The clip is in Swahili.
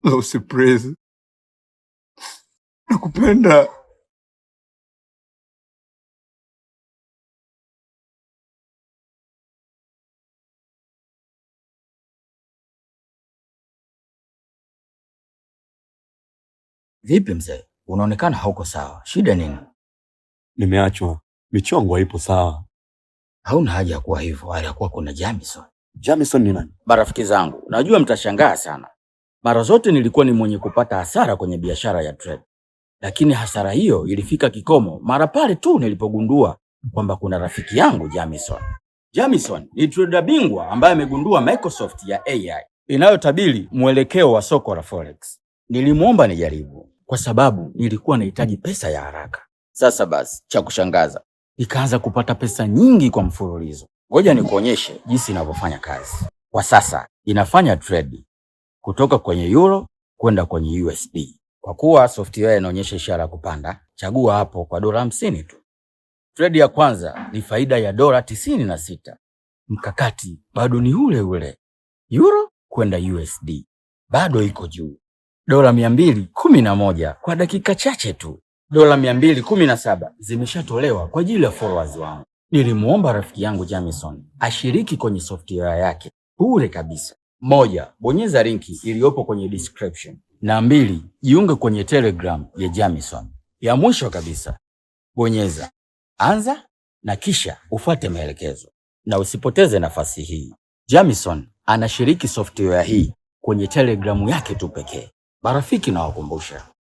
Lucy please. Nakupenda. Vipi mzee? Unaonekana hauko sawa. Shida nini? Nimeachwa. Michongo haipo sawa. Hauna haja ya kuwa hivyo. Alikuwa kuna Jamison. Jamison ni nani? Marafiki zangu, najua mtashangaa sana. Mara zote nilikuwa ni mwenye kupata hasara kwenye biashara ya trade. Lakini hasara hiyo ilifika kikomo mara pale tu nilipogundua kwamba kuna rafiki yangu Jamison. Jamison ni trader bingwa ambaye amegundua Microsoft ya AI inayotabiri mwelekeo wa soko la Forex. Nilimuomba nijaribu kwa sababu nilikuwa nahitaji pesa ya haraka. Sasa basi, cha kushangaza, nikaanza kupata pesa nyingi kwa mfululizo. Ngoja nikuonyeshe jinsi inavyofanya kazi. Kwa sasa inafanya trade kutoka kwenye euro kwenda kwenye USD. Kwa kuwa software inaonyesha ishara ya kupanda, chagua hapo kwa $50 tu. Trade ya kwanza ni faida ya $96. Mkakati bado ni ule ule. Euro kwenda USD bado iko juu. $211 kwa dakika chache tu. $217 zimeshatolewa kwa ajili ya followers wangu. Nilimuomba rafiki yangu Jamison ashiriki kwenye software yake bure kabisa. 1, bonyeza linki iliyopo kwenye description. Na 2, jiunge kwenye Telegram ya Jamison. Ya mwisho kabisa, bonyeza anza na kisha ufuate maelekezo. Na usipoteze nafasi hii. Jamison anashiriki software hii kwenye Telegram yake tu pekee. Marafiki na wakumbusha,